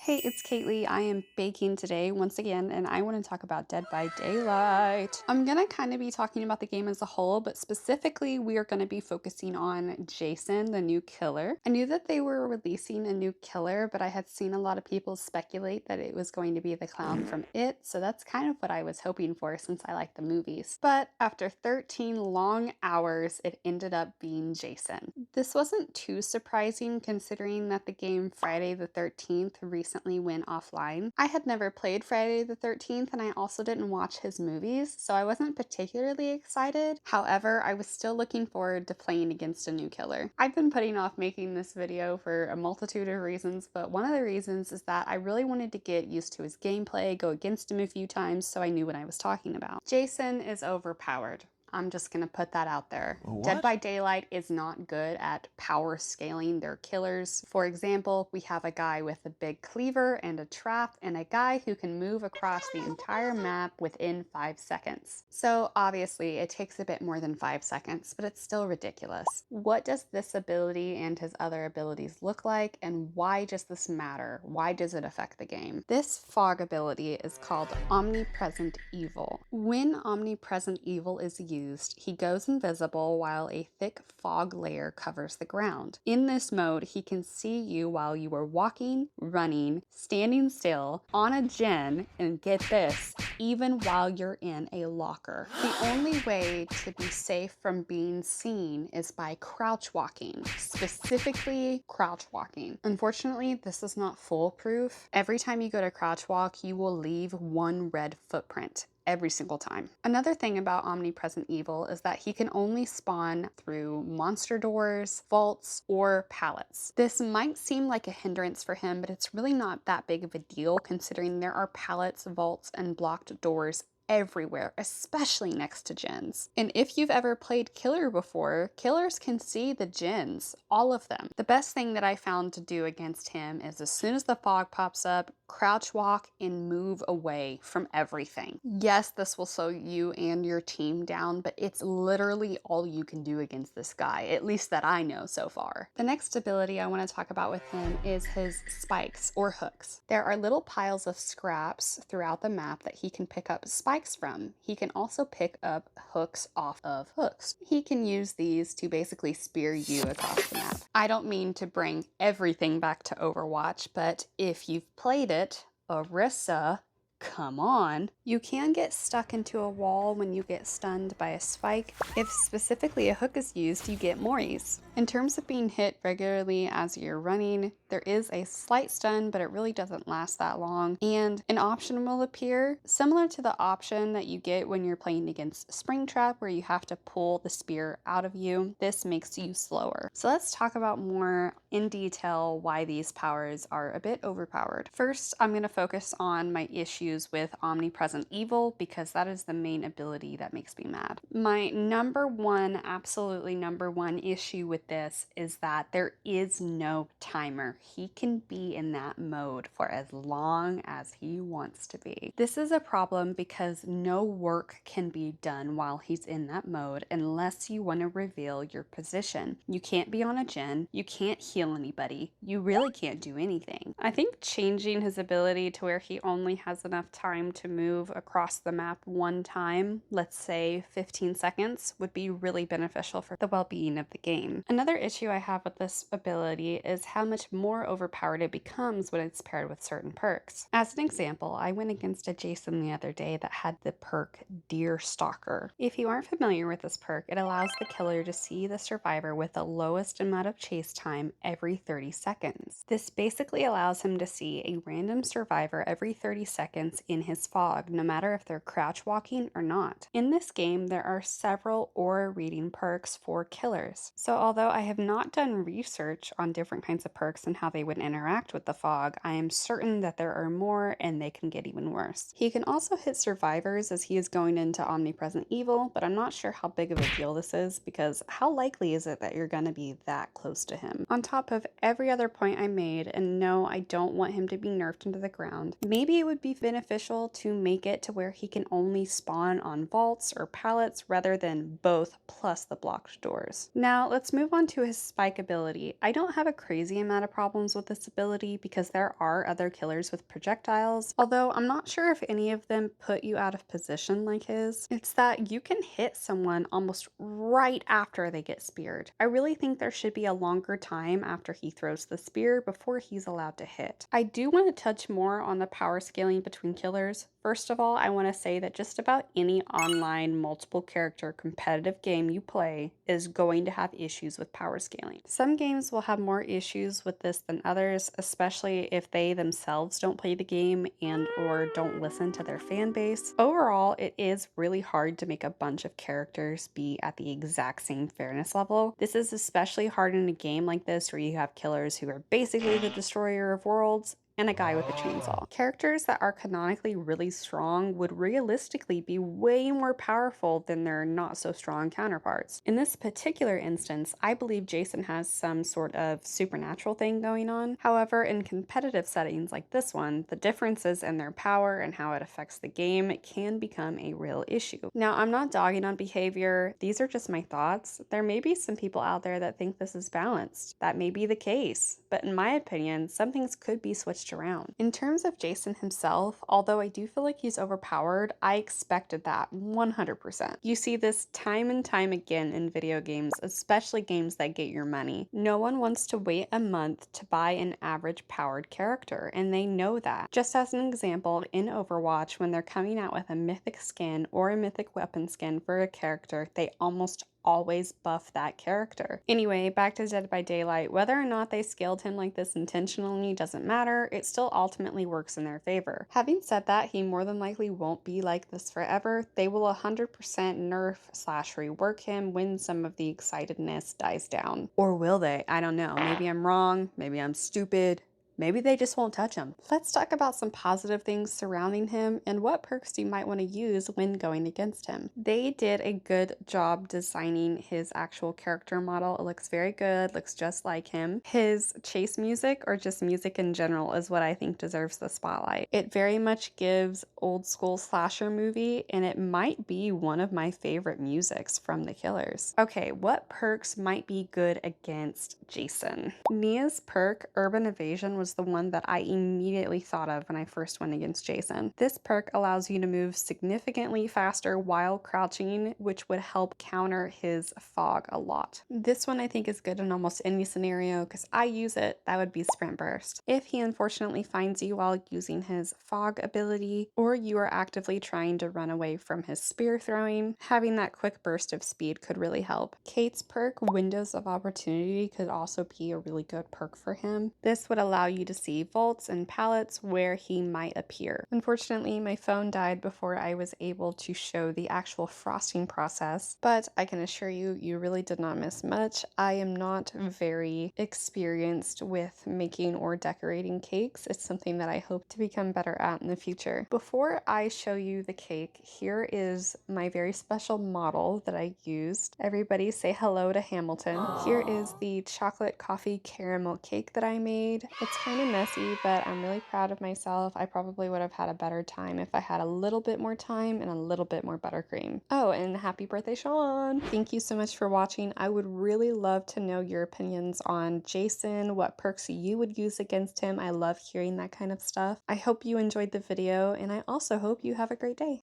Hey, it's Kaylee. I am baking today once again, and I want to talk about Dead by Daylight. I'm going to kind of be talking about the game as a whole, but specifically, we are going to be focusing on Jason, the new killer. I knew that they were releasing a new killer, but I had seen a lot of people speculate that it was going to be the clown from It, so that's kind of what I was hoping for since I like the movies. But after 13 long hours, it ended up being Jason. This wasn't too surprising considering that the game Friday the 13th recently went offline. I had never played Friday the 13th and I also didn't watch his movies, so I wasn't particularly excited. However, I was still looking forward to playing against a new killer. I've been putting off making this video for a multitude of reasons, but one of the reasons is that I really wanted to get used to his gameplay, go against him a few times so I knew what I was talking about. Jason is overpowered. I'm just gonna put that out there. Dead What? by Daylight is not good at power scaling their killers. For example, we have a guy with a big cleaver and a trap, and a guy who can move across the entire map within 5 seconds. So obviously it takes a bit more than 5 seconds, but it's still ridiculous. What does this ability and his other abilities look like, and why does this matter? Why does it affect the game? This fog ability is called Omnipresent Evil. When Omnipresent Evil is used, he goes invisible while a thick fog layer covers the ground. In this mode, he can see you while you are walking, running, standing still, on a gen, and get this, even while you're in a locker. The only way to be safe from being seen is by crouch walking, specifically crouch walking. Unfortunately, this is not foolproof. Every time you go to crouch walk, you will leave one red footprint every single time. Another thing about Omnipresent Evil is that he can only spawn through monster doors, vaults, or pallets. This might seem like a hindrance for him, but it's really not that big of a deal considering there are pallets, vaults, and blocked doors everywhere, especially next to gens. And if you've ever played Killer before, killers can see the gens, all of them. The best thing that I found to do against him is as soon as the fog pops up, crouch walk and move away from everything. Yes, this will slow you and your team down, but it's literally all you can do against this guy, at least that I know so far. The next ability I want to talk about with him is his spikes or hooks. There are little piles of scraps throughout the map that he can pick up spikes from. He can also pick up hooks off of hooks. He can use these to basically spear you across the map. I don't mean to bring everything back to Overwatch, but if you've played it, Orisa, come on. You can get stuck into a wall when you get stunned by a spike. If specifically a hook is used, you get mores. In terms of being hit regularly as you're running, there is a slight stun, but it really doesn't last that long. And an option will appear, similar to the option that you get when you're playing against Springtrap, where you have to pull the spear out of you. This makes you slower. So let's talk about more in detail why these powers are a bit overpowered. First, I'm going to focus on my issues with Omnipresent Evil because that is the main ability that makes me mad. My number one, absolutely number one issue with this is that there is no timer. He can be in that mode for as long as he wants to be. This is a problem because no work can be done while he's in that mode unless you want to reveal your position. You can't be on a gen, you can't heal anybody, you really can't do anything. I think changing his ability to where he only has enough time to move across the map one time, let's say 15 seconds, would be really beneficial for the well-being of the game. Another issue I have with this ability is how much more overpowered it becomes when it's paired with certain perks. As an example, I went against a Jason the other day that had the perk Deer Stalker. If you aren't familiar with this perk, it allows the killer to see the survivor with the lowest amount of chase time every 30 seconds. This basically allows him to see a random survivor every 30 seconds in his fog, no matter if they're crouch walking or not. In this game, there are several aura reading perks for killers. So although I have not done research on different kinds of perks and how they would interact with the fog, I am certain that there are more and they can get even worse. He can also hit survivors as he is going into Omnipresent Evil, but I'm not sure how big of a deal this is because how likely is it that you're going to be that close to him? On top of every other point I made, and no, I don't want him to be nerfed into the ground, maybe it would be beneficial to make it to where he can only spawn on vaults or pallets rather than both plus the blocked doors. Now let's move on to his spike ability. I don't have a crazy amount of problems with this ability because there are other killers with projectiles, although I'm not sure if any of them put you out of position like his. It's that you can hit someone almost right after they get speared. I really think there should be a longer time after he throws the spear before he's allowed to hit. I do want to touch more on the power scaling between killers. First of all, I want to say that just about any online multiple character competitive game you play is going to have issues with power scaling. Some games will have more issues with this than others, especially if they themselves don't play the game and or don't listen to their fan base. Overall, it is really hard to make a bunch of characters be at the exact same fairness level. This is especially hard in a game like this where you have killers who are basically the destroyer of worlds and a guy with a chainsaw. Characters that are canonically really strong would realistically be way more powerful than their not so strong counterparts. In this particular instance, I believe Jason has some sort of supernatural thing going on. However, in competitive settings like this one, the differences in their power and how it affects the game can become a real issue. Now, I'm not dogging on behavior. These are just my thoughts. There may be some people out there that think this is balanced. That may be the case, but in my opinion, some things could be switched around. In terms of Jason himself, although I do feel like he's overpowered, I expected that 100%. You see this time and time again in video games, especially games that get your money. No one wants to wait a month to buy an average powered character, and they know that. Just as an example, in Overwatch, when they're coming out with a mythic skin or a mythic weapon skin for a character, they almost always buff that character. Anyway, back to Dead by Daylight. Whether or not they scaled him like this intentionally doesn't matter, it still ultimately works in their favor. Having said that, he more than likely won't be like this forever. They will 100% nerf / rework him when some of the excitedness dies down. Or will they? I don't know. Maybe I'm wrong, maybe I'm stupid. Maybe they just won't touch him. Let's talk about some positive things surrounding him and what perks you might want to use when going against him. They did a good job designing his actual character model. It looks very good, looks just like him. His chase music, or just music in general, is what I think deserves the spotlight. It very much gives old school slasher movie, and it might be one of my favorite musics from the killers. Okay, what perks might be good against Jason? Nia's perk, Urban Evasion, was the one that I immediately thought of when I first went against Jason. This perk allows you to move significantly faster while crouching, which would help counter his fog a lot. This one I think is good in almost any scenario because I use it. That would be Sprint Burst. If he unfortunately finds you while using his fog ability, or you are actively trying to run away from his spear throwing, having that quick burst of speed could really help. Kate's perk, Windows of Opportunity, could also be a really good perk for him. This would allow you to see vaults and pallets where he might appear. Unfortunately, my phone died before I was able to show the actual frosting process, but I can assure you, you really did not miss much. I am not very experienced with making or decorating cakes. It's something that I hope to become better at in the future. Before I show you the cake, here is my very special model that I used. Everybody say hello to Hamilton. Here is the chocolate coffee caramel cake that I made. It's kind of messy, but I'm really proud of myself. I probably would have had a better time if I had a little bit more time and a little bit more buttercream. Oh, and happy birthday, Sean! Thank you so much for watching. I would really love to know your opinions on Jason, what perks you would use against him. I love hearing that kind of stuff. I hope you enjoyed the video, and I also hope you have a great day.